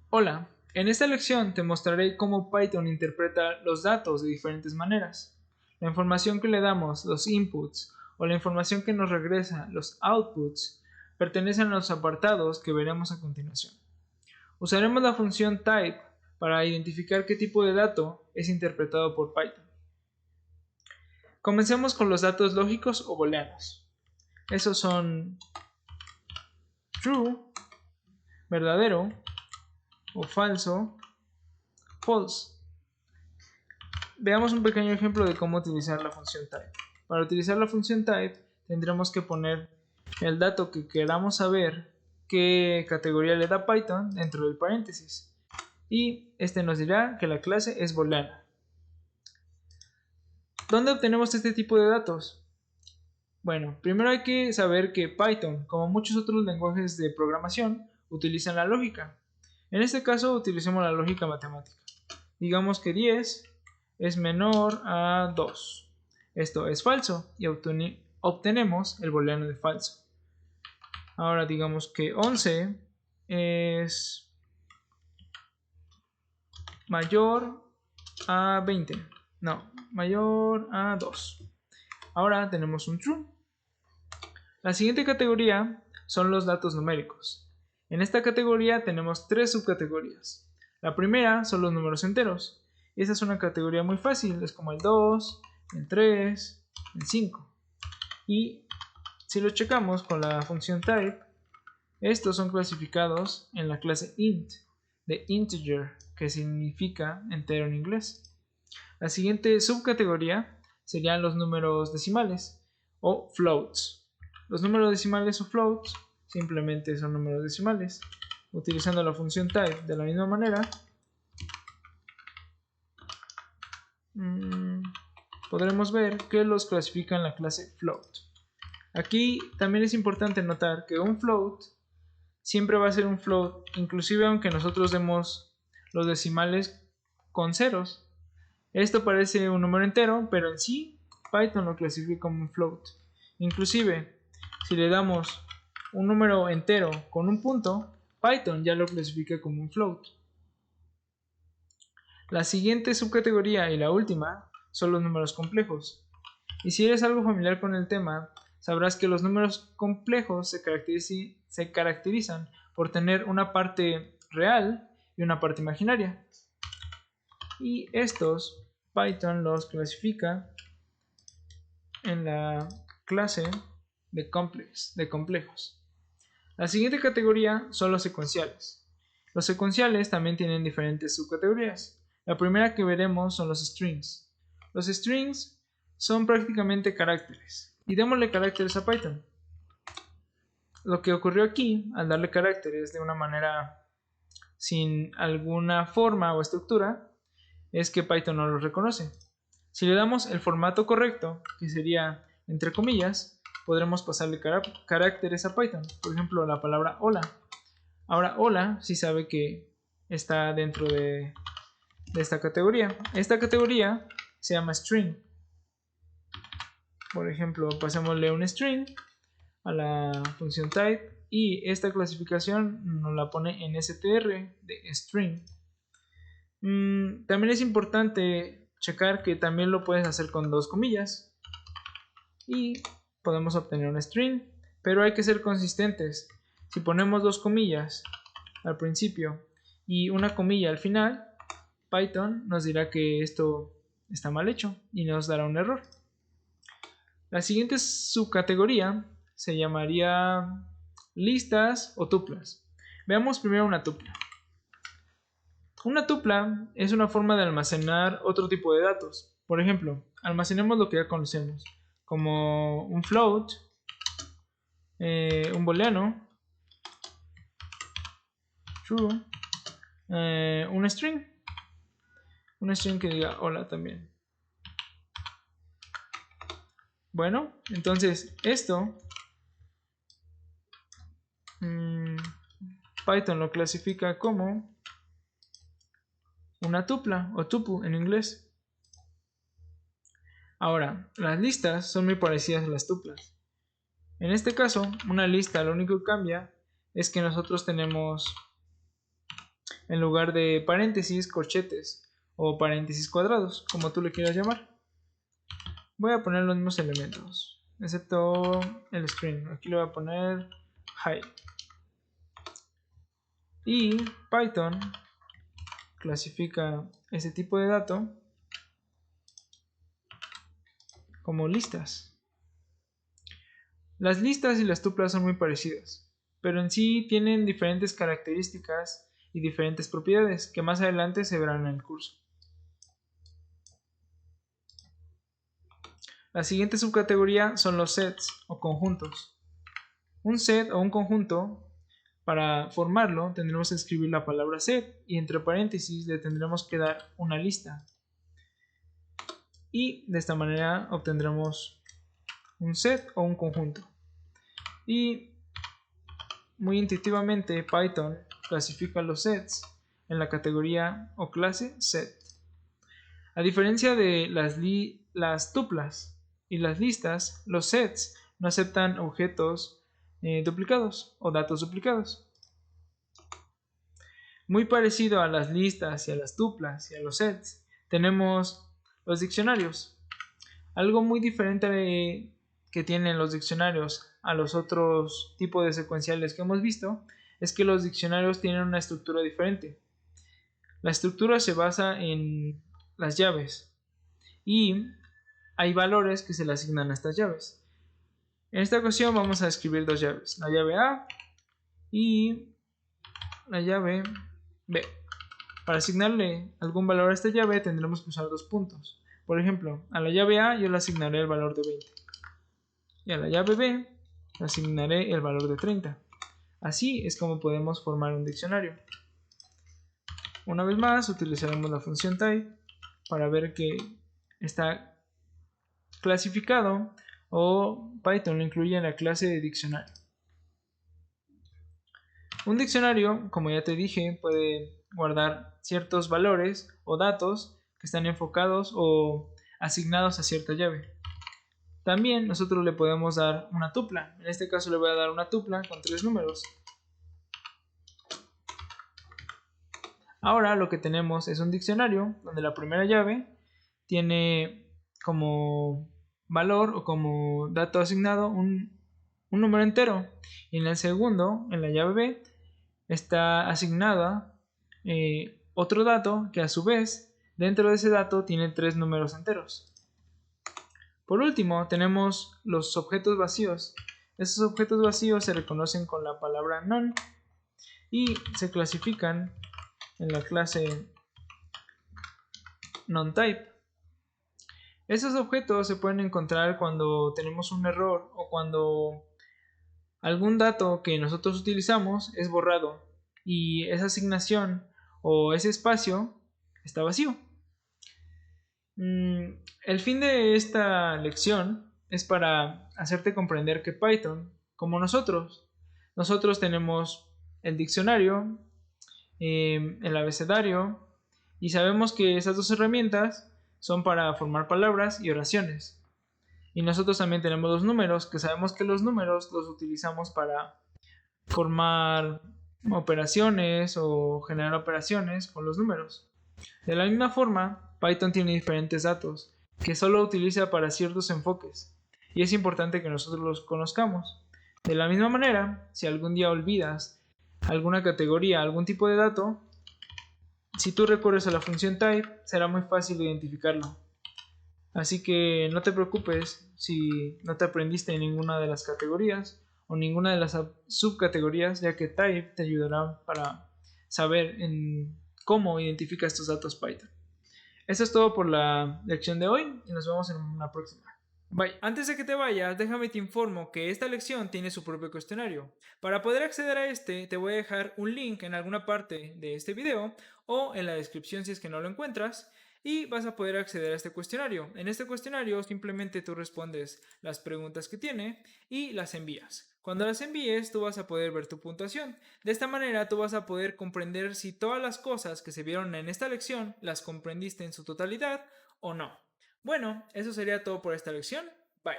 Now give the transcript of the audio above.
Hola, en esta lección te mostraré cómo Python interpreta los datos de diferentes maneras. La información que le damos, los inputs, o la información que nos regresa, los outputs, pertenecen a los apartados que veremos a continuación. Usaremos la función type para identificar qué tipo de dato es interpretado por Python. Comencemos con los datos lógicos o booleanos. Esos son true, verdadero, o falso, false. Veamos un pequeño ejemplo de cómo utilizar la función type. Para utilizar la función type tendremos que poner el dato que queramos saber qué categoría le da Python dentro del paréntesis, y este nos dirá que la clase es booleana. ¿Dónde obtenemos este tipo de datos? Bueno, primero hay que saber que Python, como muchos otros lenguajes de programación, utilizan la lógica. En este caso utilicemos la lógica matemática. Digamos que 10 es menor a 2. Esto es falso y obtenemos el booleano de falso. Ahora digamos que 11 es mayor a 20. No, mayor a 2. Ahora tenemos un true. La siguiente categoría son los datos numéricos. En esta categoría tenemos tres subcategorías. La primera son los números enteros. Esta es una categoría muy fácil, es como el 2, el 3, el 5. Y si lo checamos con la función type, estos son clasificados en la clase int, de integer, que significa entero en inglés. La siguiente subcategoría serían los números decimales o floats. Los números decimales o floats simplemente son números decimales. Utilizando la función type de la misma manera, podremos ver que los clasifica en la clase float. Aquí también es importante notar que un float siempre va a ser un float, inclusive aunque nosotros demos los decimales con ceros. Esto parece un número entero, pero en sí Python lo clasifica como un float. Inclusive si le damos un número entero con un punto, Python ya lo clasifica como un float. La siguiente subcategoría y la última son los números complejos. Y si eres algo familiar con el tema, sabrás que los números complejos se caracterizan por tener una parte real y una parte imaginaria. Y estos Python los clasifica en la clase de complejos. La siguiente categoría son los secuenciales. Los secuenciales también tienen diferentes subcategorías. La primera que veremos son los strings. Los strings son prácticamente caracteres. Y démosle caracteres a Python. Lo que ocurrió aquí, al darle caracteres de una manera sin alguna forma o estructura, es que Python no los reconoce. Si le damos el formato correcto, que sería entre comillas, podremos pasarle caracteres a Python. Por ejemplo, la palabra hola. Ahora hola sí sabe que está dentro de esta categoría. Esta categoría se llama string. Por ejemplo, pasémosle un string a la función type y esta clasificación nos la pone en str de string. También es importante checar que también lo puedes hacer con dos comillas y podemos obtener un string, pero hay que ser consistentes. Si ponemos dos comillas al principio y una comilla al final, Python nos dirá que esto está mal hecho y nos dará un error. La siguiente subcategoría se llamaría listas o tuplas. Veamos primero una tupla. Una tupla es una forma de almacenar otro tipo de datos. Por ejemplo, almacenemos lo que ya conocemos, como un float, un booleano, true, un string que diga hola también. Bueno, entonces esto Python lo clasifica como una tupla o tuple en inglés. Ahora, las listas son muy parecidas a las tuplas. En este caso, una lista lo único que cambia es que nosotros tenemos en lugar de paréntesis, corchetes o paréntesis cuadrados, como tú le quieras llamar. Voy a poner los mismos elementos, excepto el string. Aquí le voy a poner hi. Y Python clasifica ese tipo de dato como listas. Las listas y las tuplas son muy parecidas, pero en sí tienen diferentes características y diferentes propiedades que más adelante se verán en el curso. La siguiente subcategoría son los sets o conjuntos. Un set o un conjunto, para formarlo tendremos que escribir la palabra set y entre paréntesis le tendremos que dar una lista. Y de esta manera obtendremos un set o un conjunto. Y muy intuitivamente Python clasifica los sets en la categoría o clase set. A diferencia de las tuplas y las listas, los sets no aceptan objetos duplicados o datos duplicados. Muy parecido a las listas y a las tuplas y a los sets, tenemos los diccionarios. Algo muy diferente que tienen los diccionarios a los otros tipos de secuenciales que hemos visto es que los diccionarios tienen una estructura diferente. La estructura se basa en las llaves y hay valores que se le asignan a estas llaves. En esta ocasión vamos a escribir dos llaves, la llave A y la llave B. Para asignarle algún valor a esta llave tendremos que usar dos puntos. Por ejemplo, a la llave A yo le asignaré el valor de 20 y a la llave B le asignaré el valor de 30. Así es como podemos formar un diccionario. Una vez más utilizaremos la función type para ver que está clasificado o Python lo incluye en la clase de diccionario. Un diccionario, como ya te dije, puede guardar ciertos valores o datos que están enfocados o asignados a cierta llave. También nosotros le podemos dar una tupla. En este caso le voy a dar una tupla con 3 números. Ahora lo que tenemos es un diccionario donde la primera llave tiene como valor o como dato asignado un número entero. Y en el segundo, en la llave B, está asignada otro dato que a su vez dentro de ese dato tiene 3 números enteros. Por último tenemos los objetos vacíos. Estos objetos vacíos se reconocen con la palabra none y se clasifican en la clase nonType. Esos objetos se pueden encontrar cuando tenemos un error o cuando algún dato que nosotros utilizamos es borrado y esa asignación o ese espacio está vacío. El fin de esta lección es para hacerte comprender que Python, como nosotros tenemos el diccionario, el abecedario y sabemos que esas dos herramientas son para formar palabras y oraciones. Y nosotros también tenemos los números, que sabemos que los números los utilizamos para formar operaciones o generar operaciones con los números. De la misma forma, Python tiene diferentes datos que solo utiliza para ciertos enfoques y es importante que nosotros los conozcamos. De la misma manera, si algún día olvidas alguna categoría, algún tipo de dato, si tú recurres a la función type, será muy fácil identificarlo. Así que no te preocupes si no te aprendiste ninguna de las categorías o ninguna de las subcategorías, ya que type te ayudará para saber cómo identifica estos datos Python. Eso es todo por la lección de hoy y nos vemos en una próxima. Bye. Antes de que te vayas, déjame te informo que esta lección tiene su propio cuestionario. Para poder acceder a este, te voy a dejar un link en alguna parte de este video o en la descripción si es que no lo encuentras y vas a poder acceder a este cuestionario. En este cuestionario simplemente tú respondes las preguntas que tiene y las envías. Cuando las envíes, tú vas a poder ver tu puntuación. De esta manera, tú vas a poder comprender si todas las cosas que se vieron en esta lección las comprendiste en su totalidad o no. Bueno, eso sería todo por esta lección.